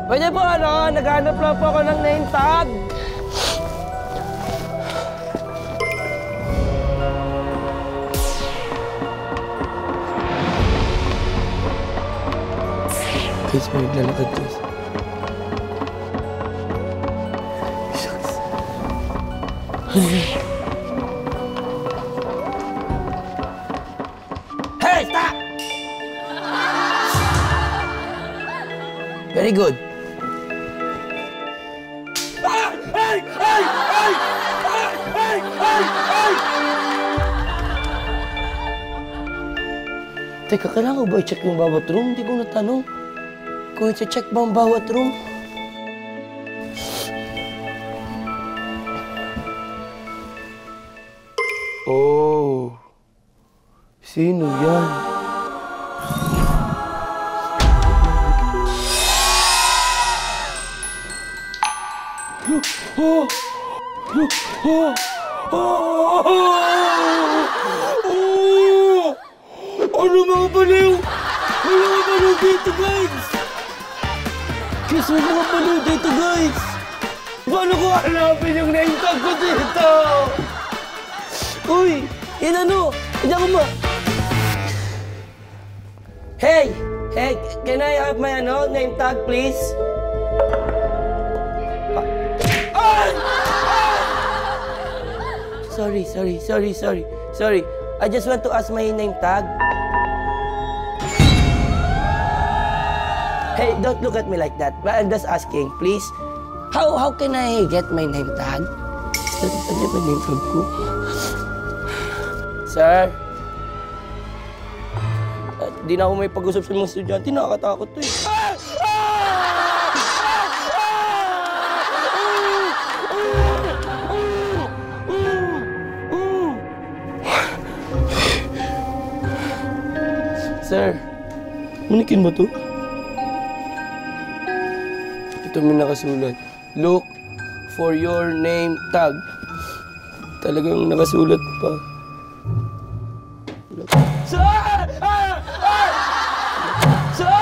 Pwede po naghanap lang po ako ng name tag. Guys, may naglalakad guys. Shucks. Hey, stop! Very good. Teka, kailangan ko ba i-check yung bawat room? Hindi ko natanong. Kung i-check ba ang bawat room? Oh. Sino yan? Oh! Oh! Oh! Ano mga baliw? Ano mga baliw dito, guys? Kiss mo mga baliw dito, guys. Paano ko hanapin yung name tag ko dito? Uy! Yan ano? Hindi ako ma... Hey! Hey! Can I have my name tag, please? Sorry. I just want to ask my name tag. Hey, don't look at me like that. But I'm just asking, please. How can I get my name tag? Ano ba name tag ko? Sir? Di na ako may pag-usap sa mga estudyante. Nakakatakot to eh. Sir, manikin ba to? Ito may nakasulat. Look for your name tag. Talagang nakasulat pa. Sir! Sir!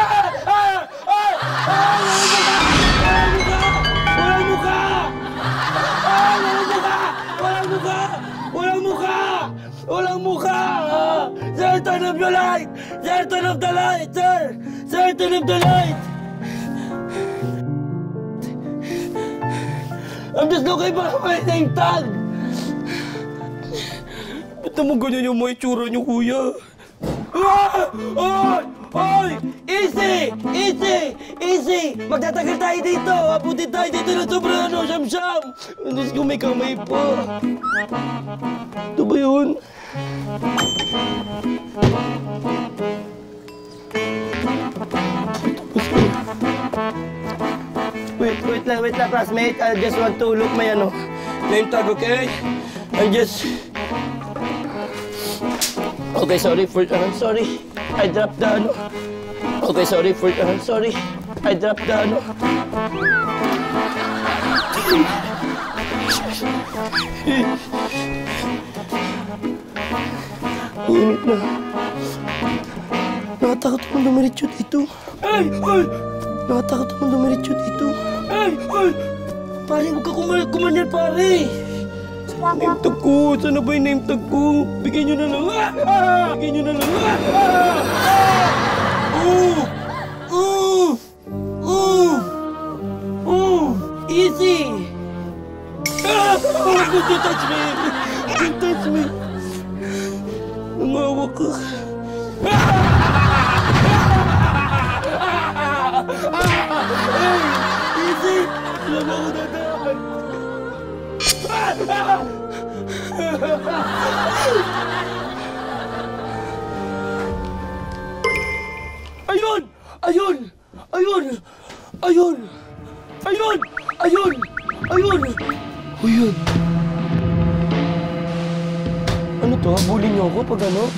Walang mukha! Walang mukha! Sir, turn off the light! Sir, turn off the light! Sir, turn off the light! I'm just looking for my name tag! Ba't naman ganyan yung mga itsura niyo, kuya? Oy! Easy! Magtatagal tayo dito! Abutin tayo dito ng sobrang siyam-siyam! Diyos ko, may kamay pa! Ito ba yun? Wait lang, classmate. I just want to look my name tag, okay? Okay, sorry. I dropped the Okay, sorry. I dropped the Init na. Nakatakot akong dumiretso dito. Nakatakot akong dumiretso dito. Pare, huwag ka kumanyan, pare. Saan name tag ko? Saan na ba yung name tag ko? Bigyan nyo na lang. Easy! Don't touch me! Nangawa ka. Easy! Alam ako dadaan. Ayun! Ano to? Habulin niyo ako pag ano?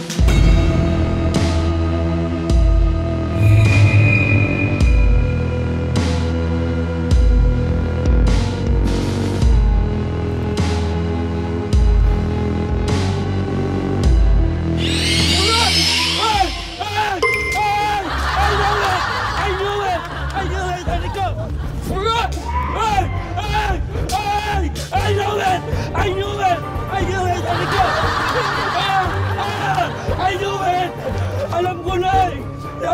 I knew it!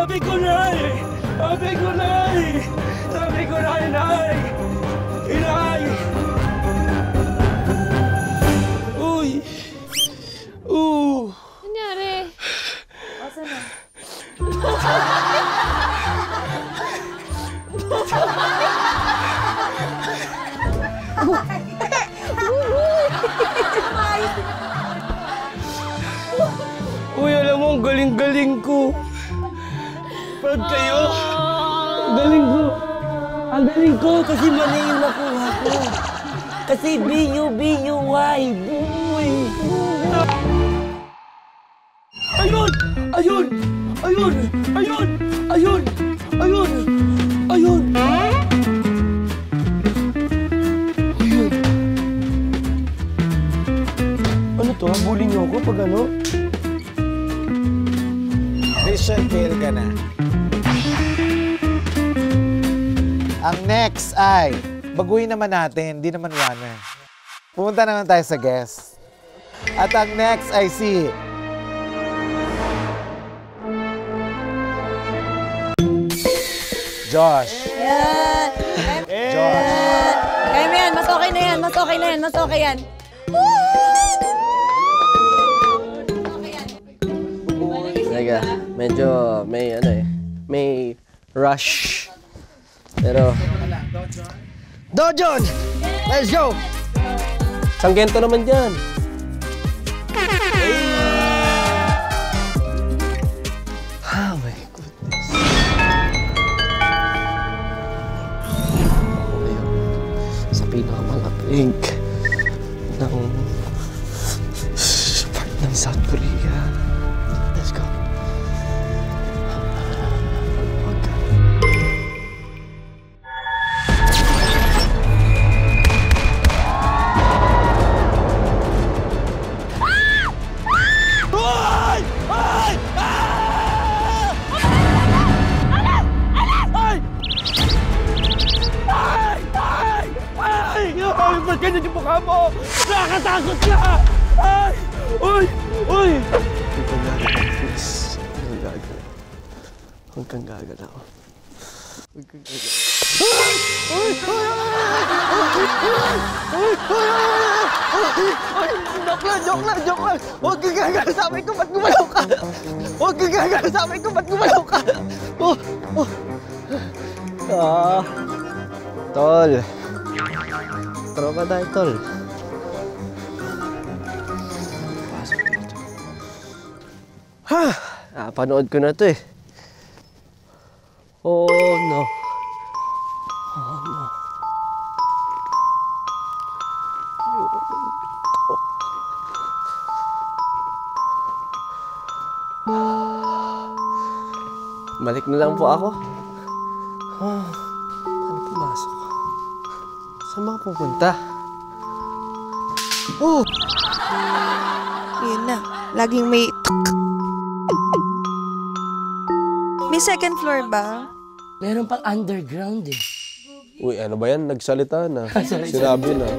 Sabi ko na eh! Sabi ko na eh! Sabi ko na, inay! Inay! Uy! Nangyari? Asa na? Uy, alam mo, ang galing-galing ko. Proud kayo? Ang galing ko. Ang galing ko kasi mali yung nakuha ko. Kasi B-U-B-U-Y. Boy. Ayun! Ayun! Ayun! Ayun! Ayun! Ayun! Ayun! Ayun! Ano to? Habulin niyo ako pag ano? Mission fail ka na. Ang next ay, baguhin naman natin, di naman runner. Pumunta naman tayo sa guest. At ang next ay si... Josh. Yan. Josh. Kaya mo yan. Mas okay na yan. Mas okay na yan. Mas okay yan. Talaga, medyo may ano eh, may rush. Pero... Dojon! Let's go! Sanggento naman dyan. Oh my goodness. Ayun. Sa pinakamalapig ng part ng South Korea. Let's go. Ba't ganyan yung mukha mo? Nakakatakot ka! Ay! Uy! Uy! Huwag kang gagalaw, please. Huwag kang gagalaw. Huwag kang gagalaw. Huwag kang gagalaw. Uy! Uy! Uy! Joke lang! Joke lang! Huwag kang gagalaw sa amin ko! Ba't gumalaw ka? Huwag kang gagalaw sa amin ko! Ba't gumalaw ka? Tol. Tropa tayo, tol. Pasok dito. Panood ko na to eh. Oh no. Oh no. Balik na lang po ako. Paano pumasok? Saan mga pupunta? Oh! Yun na. Laging may... May second floor ba? Meron pang underground eh. Uy, ano ba yan? Nagsalita na. Sinabi na.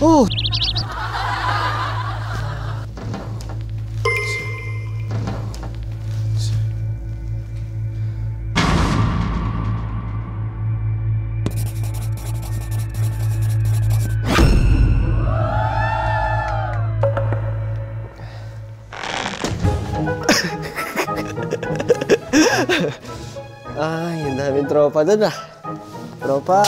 Oh! Ay, ang daming tropa doon ah. Tropa.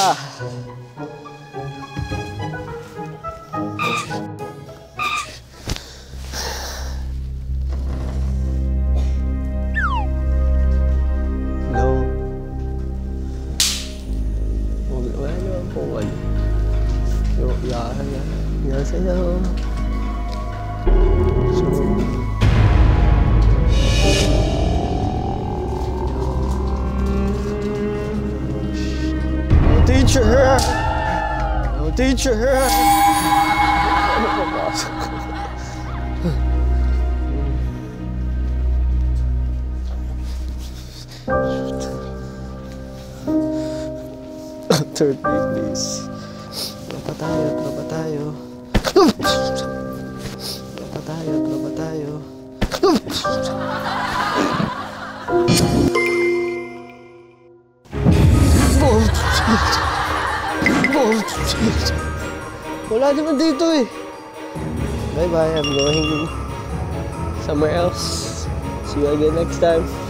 Hello. Wala naman po ano. Yasayo. Teacher! No, teacher! Ano papasok ko? Don't hurt me, please. Tropa tayo, tropa tayo. Tropa tayo, tropa tayo. Wala naman dito eh. Bye-bye, I'm going somewhere else. See you again next time.